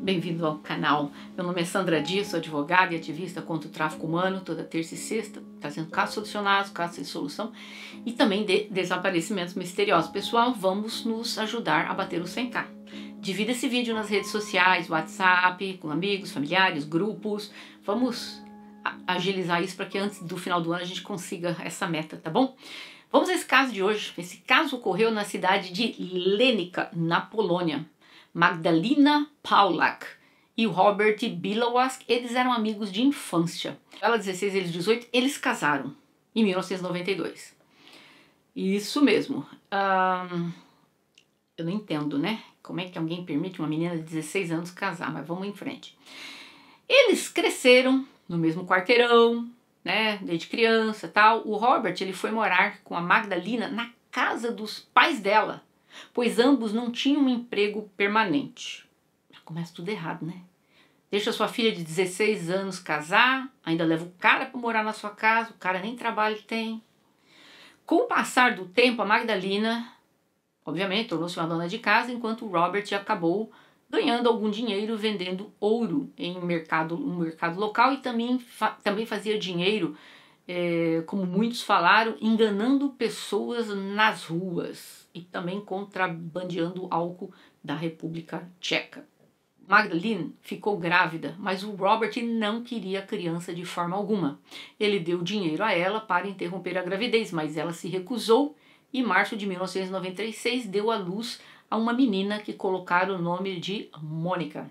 Bem-vindo ao canal. Meu nome é Sandra Dias, sou advogada e ativista contra o tráfico humano, toda terça e sexta, trazendo casos solucionados, casos sem solução e também de desaparecimentos misteriosos. Pessoal, vamos nos ajudar a bater o 100k. Divida esse vídeo nas redes sociais, WhatsApp, com amigos, familiares, grupos. Vamos agilizar isso para que antes do final do ano a gente consiga essa meta, tá bom? Vamos a esse caso de hoje. Esse caso ocorreu na cidade de Lenica, na Polônia. Magdalena Paulak e o Robert Białowski, eles eram amigos de infância. Ela 16, ele 18, eles casaram em 1992. Isso mesmo. Eu não entendo, né? Como é que alguém permite uma menina de 16 anos casar, mas vamos em frente. Eles cresceram no mesmo quarteirão, né? Desde criança e tal. O Robert, ele foi morar com a Magdalena na casa dos pais dela, pois ambos não tinham um emprego permanente. Já começa tudo errado, né? Deixa sua filha de 16 anos casar, ainda leva o cara para morar na sua casa, o cara nem trabalho tem. Com o passar do tempo, a Magdalena, obviamente, tornou-se uma dona de casa, enquanto o Robert acabou ganhando algum dinheiro vendendo ouro em um mercado local e também fazia dinheiro, como muitos falaram, enganando pessoas nas ruas e também contrabandeando álcool da República Tcheca. Magdalena ficou grávida, mas o Robert não queria a criança de forma alguma. Ele deu dinheiro a ela para interromper a gravidez, mas ela se recusou e em março de 1996 deu à luz a uma menina que colocaram o nome de Mônica.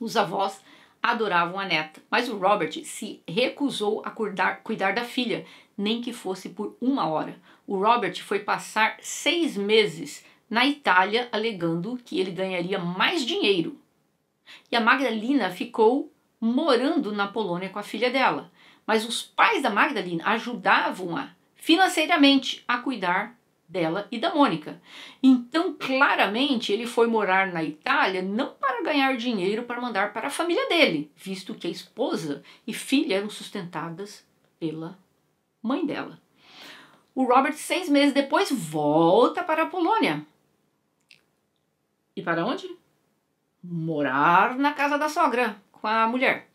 Os avós adoravam a neta, mas o Robert se recusou a cuidar da filha, nem que fosse por uma hora. O Robert foi passar 6 meses na Itália, alegando que ele ganharia mais dinheiro. E a Magdalena ficou morando na Polônia com a filha dela. Mas os pais da Magdalena ajudavam-a financeiramente a cuidar dela e da Mônica. Então, claramente, ele foi morar na Itália não para ganhar dinheiro para mandar para a família dele, visto que a esposa e filha eram sustentadas pela mãe dela. O Robert, 6 meses depois, volta para a Polônia. E para onde? Morar na casa da sogra com a mulher.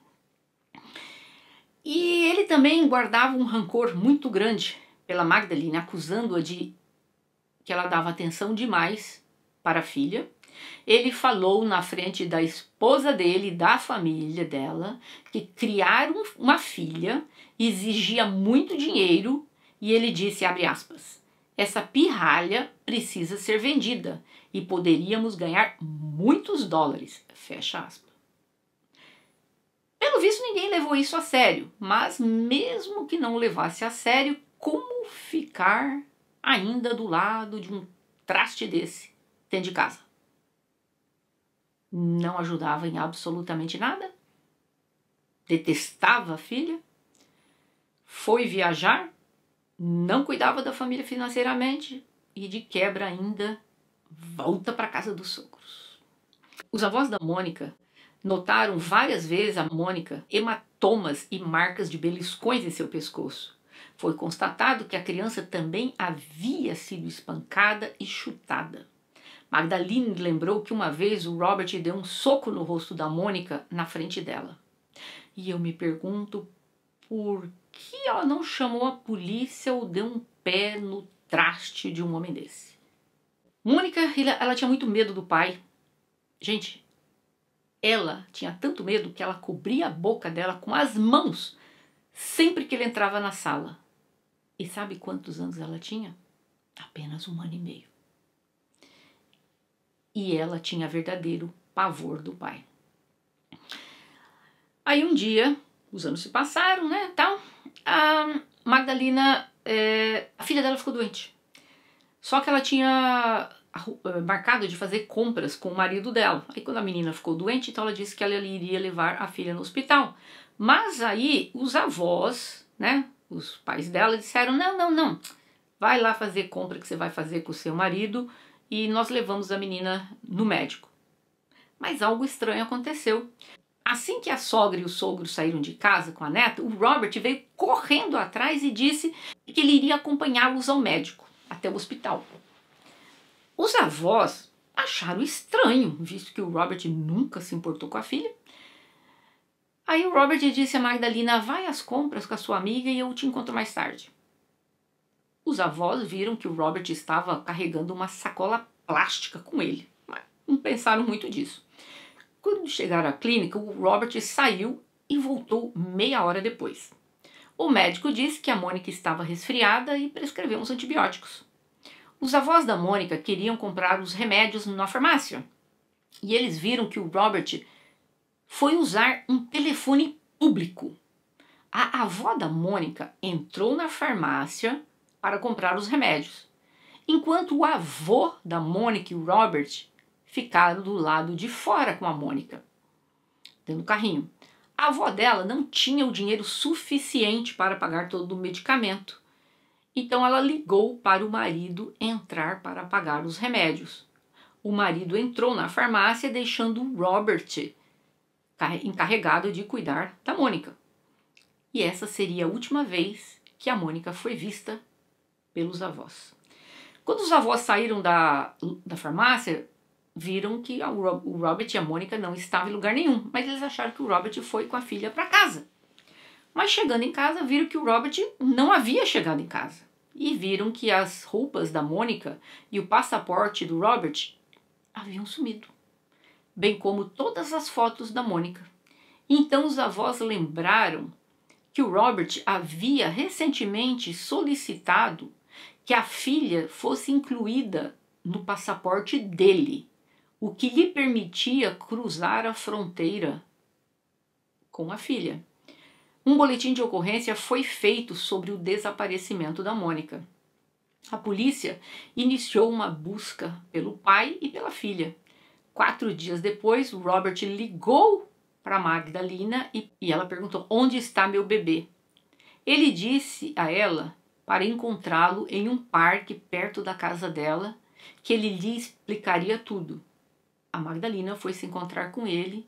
E ele também guardava um rancor muito grande pela Magdalena, acusando-a de que ela dava atenção demais para a filha. Ele falou na frente da esposa dele e da família dela que criar uma filha exigia muito dinheiro e ele disse, abre aspas, essa pirralha precisa ser vendida e poderíamos ganhar muitos dólares, fecha aspas. Pelo visto ninguém levou isso a sério, mas mesmo que não levasse a sério, como ficar ainda do lado de um traste desse dentro de casa? Não ajudava em absolutamente nada, detestava a filha, foi viajar, não cuidava da família financeiramente e de quebra ainda volta para casa dos sogros. Os avós da Mônica notaram várias vezes a Mônica hematomas e marcas de beliscões em seu pescoço. Foi constatado que a criança também havia sido espancada e chutada. Magdalena lembrou que uma vez o Robert deu um soco no rosto da Mônica na frente dela. E eu me pergunto por que ela não chamou a polícia ou deu um pé no traste de um homem desse. Mônica, ela tinha muito medo do pai. Gente, ela tinha tanto medo que ela cobria a boca dela com as mãos sempre que ele entrava na sala. E sabe quantos anos ela tinha? Apenas 1 ano e meio. E ela tinha verdadeiro pavor do pai. Aí um dia, os anos se passaram, né, tal, a Magdalena, a filha dela ficou doente. Só que ela tinha marcado de fazer compras com o marido dela. Aí quando a menina ficou doente, então ela disse que ela iria levar a filha no hospital. Mas aí os avós, né, os pais dela disseram, não, vai lá fazer compra que você vai fazer com o seu marido e nós levamos a menina no médico. Mas algo estranho aconteceu. Assim que a sogra e o sogro saíram de casa com a neta, o Robert veio correndo atrás e disse que ele iria acompanhá-los ao médico, até o hospital. Os avós acharam estranho, visto que o Robert nunca se importou com a filha. Aí o Robert disse a Magdalena: vai às compras com a sua amiga e eu te encontro mais tarde. Os avós viram que o Robert estava carregando uma sacola plástica com ele, mas não pensaram muito disso. Quando chegaram à clínica, o Robert saiu e voltou meia hora depois. O médico disse que a Mônica estava resfriada e prescreveu uns antibióticos. Os avós da Mônica queriam comprar os remédios na farmácia e eles viram que o Robert foi usar um telefone público. A avó da Mônica entrou na farmácia para comprar os remédios, enquanto o avô da Mônica e o Robert ficaram do lado de fora com a Mônica, dentro do carrinho. A avó dela não tinha o dinheiro suficiente para pagar todo o medicamento, então ela ligou para o marido entrar para pagar os remédios. O marido entrou na farmácia deixando o Robert encarregado de cuidar da Mônica. E essa seria a última vez que a Mônica foi vista pelos avós. Quando os avós saíram da farmácia, viram que o Robert e a Mônica não estavam em lugar nenhum, mas eles acharam que o Robert foi com a filha para casa. Mas chegando em casa, viram que o Robert não havia chegado em casa. E viram que as roupas da Mônica e o passaporte do Robert haviam sumido, bem como todas as fotos da Mônica. Então os avós lembraram que o Robert havia recentemente solicitado que a filha fosse incluída no passaporte dele, o que lhe permitia cruzar a fronteira com a filha. Um boletim de ocorrência foi feito sobre o desaparecimento da Mônica. A polícia iniciou uma busca pelo pai e pela filha. 4 dias depois, o Robert ligou para Magdalena e ela perguntou: onde está meu bebê? Ele disse a ela para encontrá-lo em um parque perto da casa dela, que ele lhe explicaria tudo. A Magdalena foi se encontrar com ele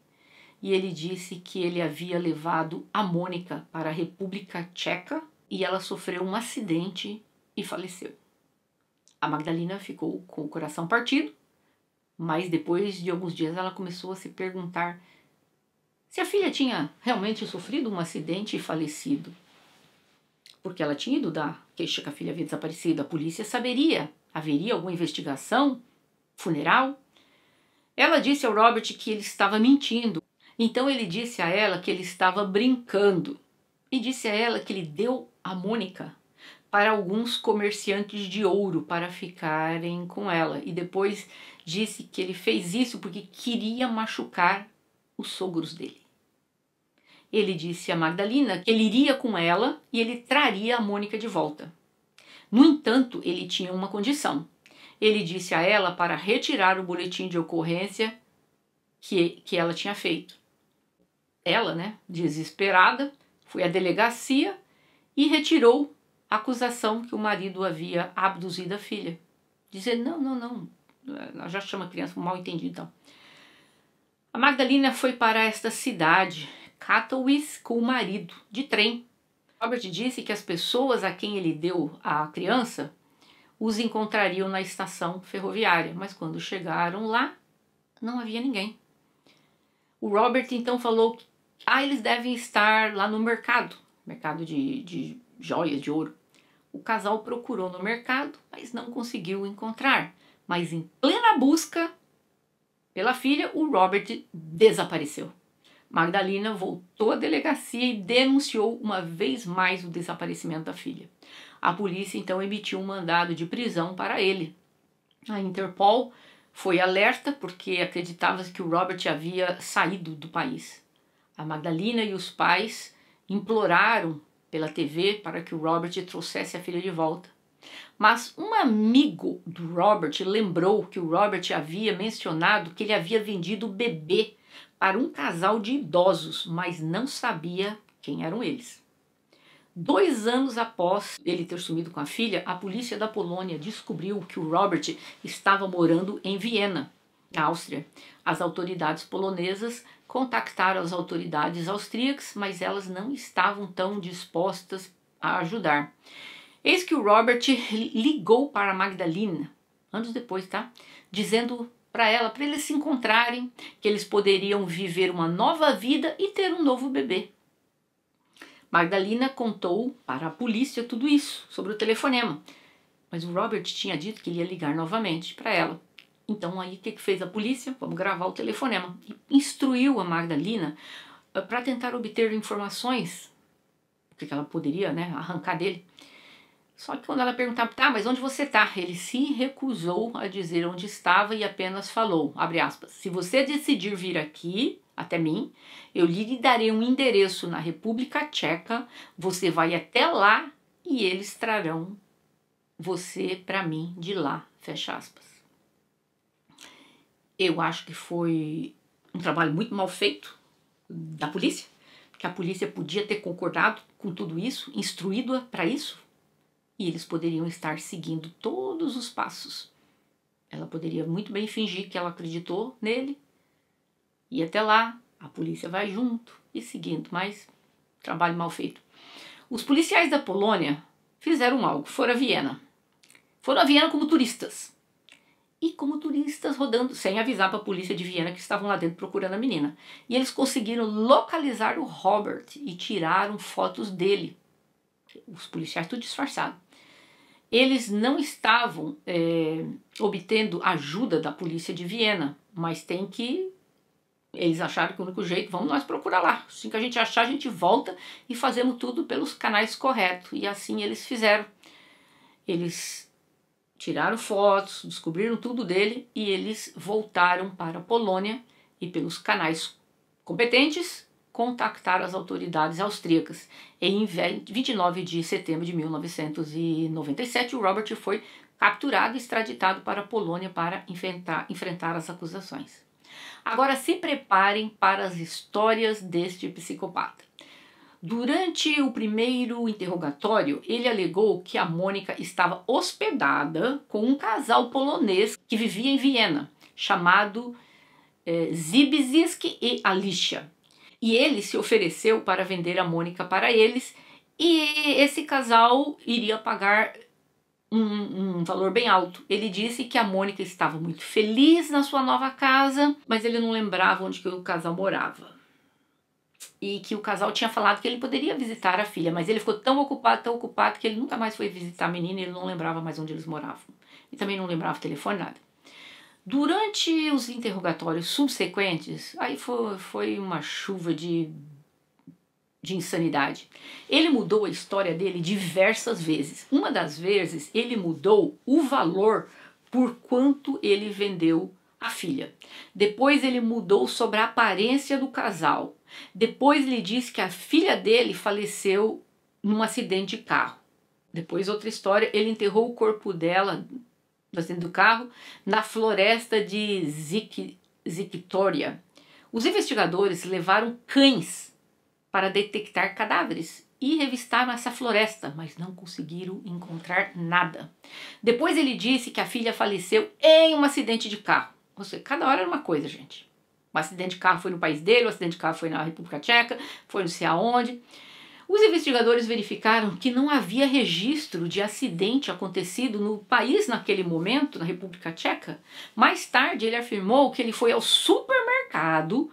e ele disse que ele havia levado a Mônica para a República Tcheca e ela sofreu um acidente e faleceu. A Magdalena ficou com o coração partido, mas depois de alguns dias ela começou a se perguntar se a filha tinha realmente sofrido um acidente e falecido. Porque ela tinha ido dar queixa que a filha havia desaparecido. A polícia saberia. Haveria alguma investigação? Funeral? Ela disse ao Robert que ele estava mentindo. Então ele disse a ela que ele estava brincando. E disse a ela que ele deu a Mônica para alguns comerciantes de ouro para ficarem com ela. E depois disse que ele fez isso porque queria machucar os sogros dele. Ele disse a Magdalena que ele iria com ela e ele traria a Mônica de volta. No entanto, ele tinha uma condição. Ele disse a ela para retirar o boletim de ocorrência que ela tinha feito. Ela, desesperada, foi à delegacia e retirou a acusação que o marido havia abduzido a filha. Dizer, não, ela já chama a criança mal entendido então. A Magdalena foi para esta cidade, Katowice, com o marido, de trem. Robert disse que as pessoas a quem ele deu a criança os encontrariam na estação ferroviária, mas quando chegaram lá, não havia ninguém. O Robert então falou que eles devem estar lá no mercado de joias, de ouro. O casal procurou no mercado, mas não conseguiu encontrar. Mas em plena busca pela filha, o Robert desapareceu. Magdalena voltou à delegacia e denunciou uma vez mais o desaparecimento da filha. A polícia então emitiu um mandado de prisão para ele. A Interpol foi alerta porque acreditava que o Robert havia saído do país. A Magdalena e os pais imploraram pela TV para que o Robert trouxesse a filha de volta. Mas um amigo do Robert lembrou que o Robert havia mencionado que ele havia vendido o bebê para um casal de idosos, mas não sabia quem eram eles. 2 anos após ele ter sumido com a filha, a polícia da Polônia descobriu que o Robert estava morando em Viena, na Áustria. As autoridades polonesas contactaram as autoridades austríacas, mas elas não estavam tão dispostas a ajudar. Eis que o Robert ligou para Magdalena, anos depois, dizendo para ela, para eles se encontrarem, que eles poderiam viver uma nova vida e ter um novo bebê. Magdalena contou para a polícia tudo isso sobre o telefonema, mas o Robert tinha dito que ele ia ligar novamente para ela. Então aí o que fez a polícia? Vamos gravar o telefonema. E instruiu a Magdalena para tentar obter informações, o que ela poderia, né, arrancar dele. Só que quando ela perguntava, tá, mas onde você tá? Ele se recusou a dizer onde estava e apenas falou, abre aspas, se você decidir vir aqui até mim, eu lhe darei um endereço na República Tcheca, você vai até lá e eles trarão você para mim de lá, fecha aspas. Eu acho que foi um trabalho muito mal feito da polícia, que a polícia podia ter concordado com tudo isso, instruído-a para isso, e eles poderiam estar seguindo todos os passos. Ela poderia muito bem fingir que ela acreditou nele, e até lá a polícia vai junto e seguindo, mas trabalho mal feito. Os policiais da Polônia fizeram algo, foram a Viena. Foram a Viena como turistas. E como turistas rodando, sem avisar para a polícia de Viena que estavam lá dentro procurando a menina. E eles conseguiram localizar o Robert e tiraram fotos dele. Os policiais tudo disfarçado. Eles não estavam obtendo ajuda da polícia de Viena, mas eles acharam que o único jeito, vamos nós procurar lá. Assim que a gente achar, a gente volta e fazemos tudo pelos canais corretos. E assim eles fizeram. Eles tiraram fotos, descobriram tudo dele e eles voltaram para a Polônia e pelos canais competentes contactaram as autoridades austríacas. Em 29 de setembro de 1997, o Robert foi capturado e extraditado para a Polônia para enfrentar as acusações. Agora se preparem para as histórias deste psicopata. Durante o primeiro interrogatório, ele alegou que a Mônica estava hospedada com um casal polonês que vivia em Viena, chamado Zibzisk e Alicia. E ele se ofereceu para vender a Mônica para eles, e esse casal iria pagar um valor bem alto. Ele disse que a Mônica estava muito feliz na sua nova casa, mas ele não lembrava onde que o casal morava. E que o casal tinha falado que ele poderia visitar a filha, mas ele ficou tão ocupado que ele nunca mais foi visitar a menina e ele não lembrava mais onde eles moravam. E também não lembrava o telefone, nada. Durante os interrogatórios subsequentes, aí foi uma chuva de insanidade. Ele mudou a história dele diversas vezes. Uma das vezes, ele mudou o valor por quanto ele vendeu a filha. Depois ele mudou sobre a aparência do casal. Depois ele disse que a filha dele faleceu num acidente de carro. Depois outra história, ele enterrou o corpo dela dentro do carro na floresta de Zictória. Os investigadores levaram cães para detectar cadáveres e revistaram essa floresta, mas não conseguiram encontrar nada. Depois ele disse que a filha faleceu em um acidente de carro. Ou seja, cada hora era uma coisa, gente. O acidente de carro foi no país dele, o acidente de carro foi na República Tcheca, foi não sei aonde. Os investigadores verificaram que não havia registro de acidente acontecido no país naquele momento, na República Tcheca. Mais tarde ele afirmou que ele foi ao supermercado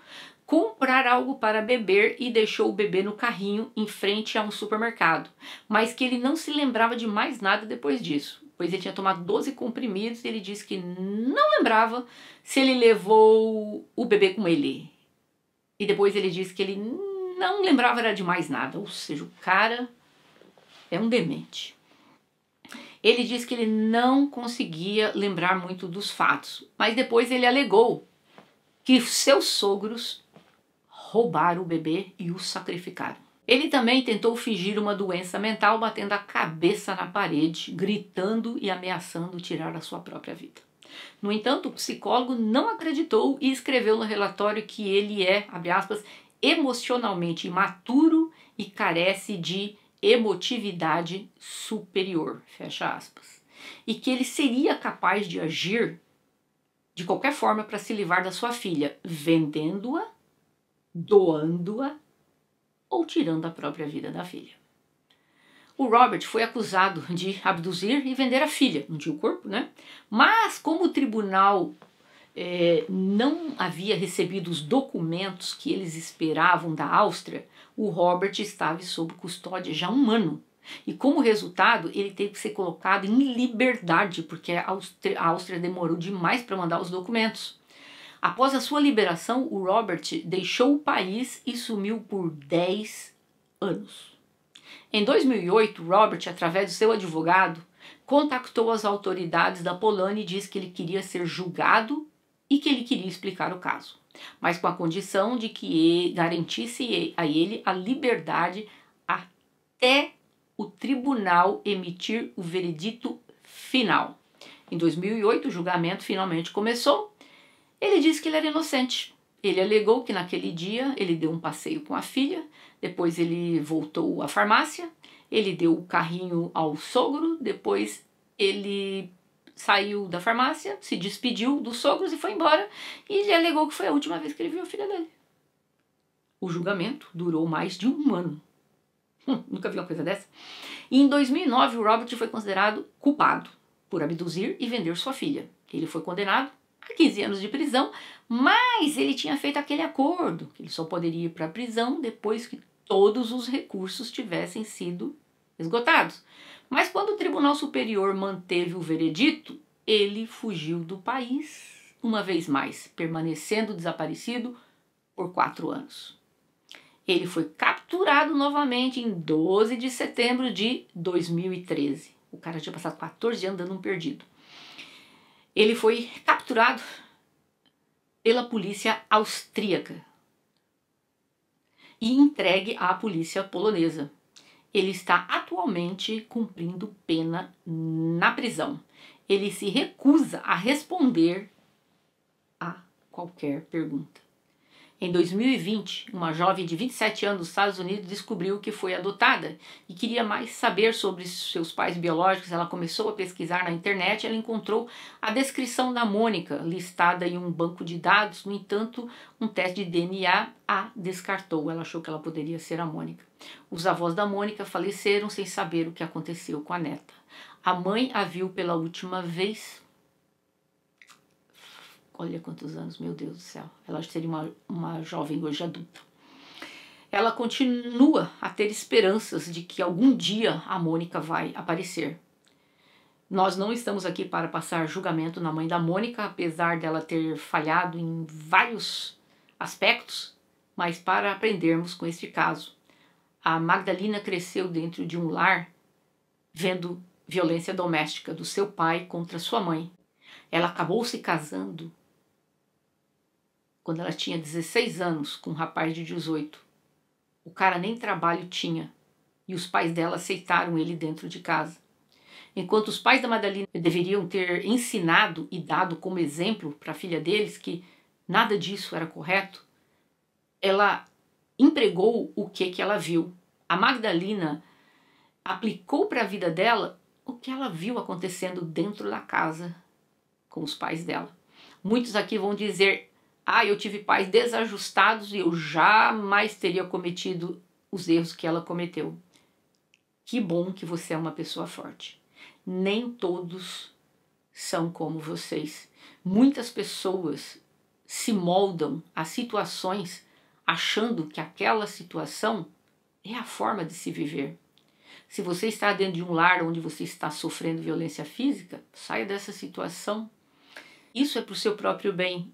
comprar algo para beber e deixou o bebê no carrinho em frente a um supermercado, mas que ele não se lembrava de mais nada depois disso, pois ele tinha tomado 12 comprimidos e ele disse que não lembrava se ele levou o bebê com ele. E depois ele disse que ele não lembrava era de mais nada, ou seja, o cara é um demente. Ele disse que ele não conseguia lembrar muito dos fatos, mas depois ele alegou que seus sogros roubaram o bebê e o sacrificaram. Ele também tentou fingir uma doença mental, batendo a cabeça na parede, gritando e ameaçando tirar a sua própria vida. No entanto, o psicólogo não acreditou e escreveu no relatório que ele é, abre aspas, emocionalmente imaturo e carece de emotividade superior, fecha aspas. E que ele seria capaz de agir de qualquer forma para se livrar da sua filha, vendendo-a, doando-a ou tirando a própria vida da filha. O Robert foi acusado de abduzir e vender a filha, não tinha o corpo, né? Mas como o tribunal não havia recebido os documentos que eles esperavam da Áustria, o Robert estava sob custódia já há um ano. E como resultado, ele teve que ser colocado em liberdade, porque a Áustria demorou demais para mandar os documentos. Após a sua liberação, o Robert deixou o país e sumiu por 10 anos. Em 2008, Robert, através do seu advogado, contactou as autoridades da Polônia e disse que ele queria ser julgado e que ele queria explicar o caso, mas com a condição de que garantisse a ele a liberdade até o tribunal emitir o veredito final. Em 2008, o julgamento finalmente começou. Ele disse que ele era inocente. Ele alegou que naquele dia ele deu um passeio com a filha, depois ele voltou à farmácia, ele deu o carrinho ao sogro, depois ele saiu da farmácia, se despediu dos sogros e foi embora, e ele alegou que foi a última vez que ele viu a filha dele. O julgamento durou mais de um ano. Nunca vi uma coisa dessa. E em 2009, o Robert foi considerado culpado por abduzir e vender sua filha. Ele foi condenado a 15 anos de prisão, mas ele tinha feito aquele acordo, que ele só poderia ir para a prisão depois que todos os recursos tivessem sido esgotados. Mas quando o Tribunal Superior manteve o veredito, ele fugiu do país uma vez mais, permanecendo desaparecido por 4 anos. Ele foi capturado novamente em 12 de setembro de 2013. O cara tinha passado 14 anos dando um perdido. Ele foi capturado pela polícia austríaca e entregue à polícia polonesa. Ele está atualmente cumprindo pena na prisão. Ele se recusa a responder a qualquer pergunta. Em 2020, uma jovem de 27 anos dos Estados Unidos descobriu que foi adotada e queria mais saber sobre seus pais biológicos. Ela começou a pesquisar na internet e ela encontrou a descrição da Mônica listada em um banco de dados. No entanto, um teste de DNA a descartou. Ela achou que ela poderia ser a Mônica. Os avós da Mônica faleceram sem saber o que aconteceu com a neta. A mãe a viu pela última vez. Olha quantos anos, meu Deus do céu. Ela seria uma jovem hoje adulta. Ela continua a ter esperanças de que algum dia a Mônica vai aparecer. Nós não estamos aqui para passar julgamento na mãe da Mônica, apesar dela ter falhado em vários aspectos, mas para aprendermos com este caso. A Magdalena cresceu dentro de um lar vendo violência doméstica do seu pai contra sua mãe. Ela acabou se casando quando ela tinha 16 anos, com um rapaz de 18. O cara nem trabalho tinha e os pais dela aceitaram ele dentro de casa. Enquanto os pais da Madalena deveriam ter ensinado e dado como exemplo para a filha deles que nada disso era correto, ela empregou o que ela viu. A Magdalena aplicou para a vida dela o que ela viu acontecendo dentro da casa com os pais dela. Muitos aqui vão dizer: eu tive pais desajustados e eu jamais teria cometido os erros que ela cometeu. Que bom que você é uma pessoa forte. Nem todos são como vocês. Muitas pessoas se moldam a situações achando que aquela situação é a forma de se viver. Se você está dentro de um lar onde você está sofrendo violência física, saia dessa situação. Isso é para o seu próprio bem.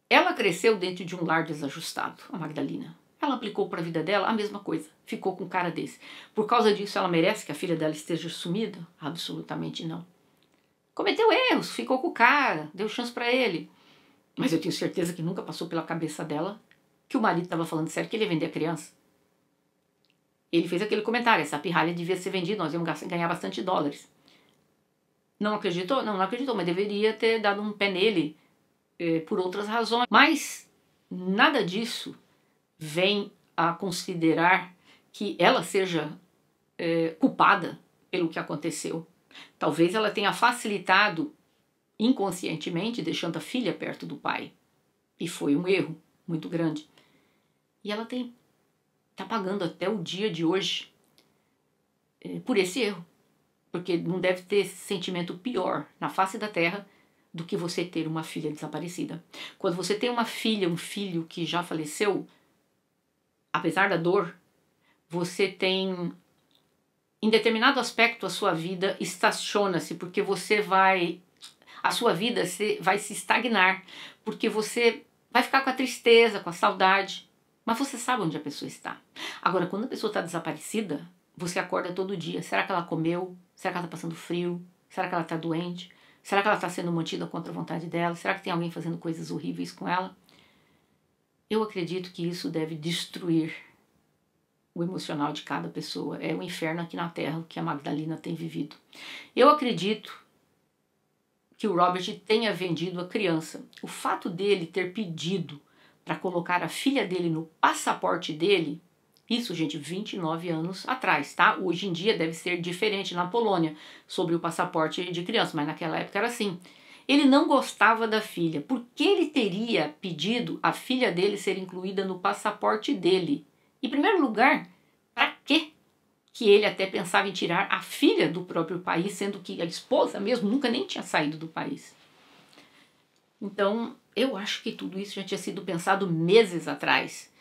Ela cresceu dentro de um lar desajustado, a Magdalena. Ela aplicou para a vida dela a mesma coisa, ficou com um cara desse. Por causa disso, ela merece que a filha dela esteja sumida? Absolutamente não. Cometeu erros, ficou com o cara, deu chance para ele. Mas eu tenho certeza que nunca passou pela cabeça dela que o marido estava falando sério, que ele ia vender a criança. Ele fez aquele comentário: essa pirralha devia ser vendida, nós íamos ganhar bastante dólares. Não acreditou? Não acreditou, mas deveria ter dado um pé nele por outras razões. Mas nada disso vem a considerar que ela seja culpada pelo que aconteceu. Talvez ela tenha facilitado inconscientemente, deixando a filha perto do pai. E foi um erro muito grande. E ela está pagando até o dia de hoje por esse erro. Porque não deve ter sentimento pior na face da terra do que você ter uma filha desaparecida. Quando você tem uma filha, um filho que já faleceu, apesar da dor, você tem, em determinado aspecto, a sua vida estaciona-se, porque a sua vida vai se estagnar, porque você vai ficar com a tristeza, com a saudade, mas você sabe onde a pessoa está. Agora, quando a pessoa está desaparecida, você acorda todo dia. Será que ela comeu? Será que ela está passando frio? Será que ela está doente? Será que ela está sendo mantida contra a vontade dela? Será que tem alguém fazendo coisas horríveis com ela? Eu acredito que isso deve destruir o emocional de cada pessoa. É o inferno aqui na Terra que a Magdalena tem vivido. Eu acredito que o Robert tenha vendido a criança. O fato dele ter pedido para colocar a filha dele no passaporte dele, isso, gente, 29 anos atrás, tá? Hoje em dia deve ser diferente na Polônia sobre o passaporte de criança, mas naquela época era assim. Ele não gostava da filha. Por que ele teria pedido a filha dele ser incluída no passaporte dele? Em primeiro lugar, para quê? Que ele até pensava em tirar a filha do próprio país, sendo que a esposa mesmo nunca nem tinha saído do país. Então, eu acho que tudo isso já tinha sido pensado meses atrás.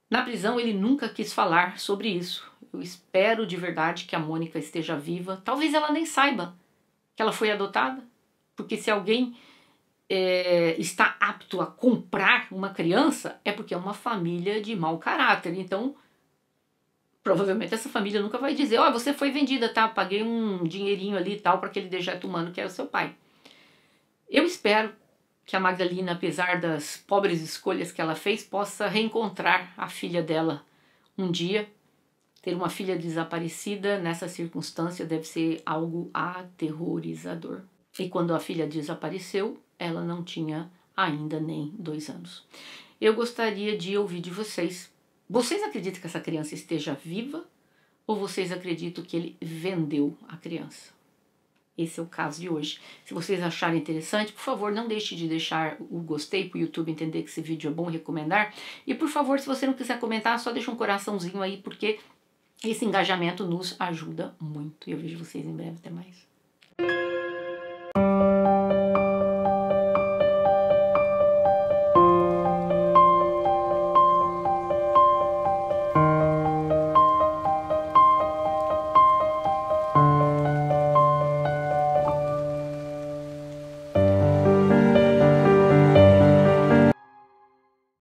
Na prisão ele nunca quis falar sobre isso. Eu espero de verdade que a Mônica esteja viva. Talvez ela nem saiba que ela foi adotada, porque se alguém está apto a comprar uma criança, é porque é uma família de mau caráter. Então, provavelmente essa família nunca vai dizer, ó, você foi vendida, tá? Paguei um dinheirinho ali e tal para aquele dejeto humano que era o seu pai. Eu espero que a Magdalena, apesar das pobres escolhas que ela fez, possa reencontrar a filha dela um dia. Ter uma filha desaparecida nessa circunstância deve ser algo aterrorizador. E quando a filha desapareceu, ela não tinha ainda nem 2 anos. Eu gostaria de ouvir de vocês. Vocês acreditam que essa criança esteja viva ou vocês acreditam que ele vendeu a criança? Esse é o caso de hoje. Se vocês acharem interessante, por favor, não deixe de deixar o gostei para o YouTube entender que esse vídeo é bom e recomendar. E por favor, se você não quiser comentar, só deixa um coraçãozinho aí, porque esse engajamento nos ajuda muito. E eu vejo vocês em breve. Até mais.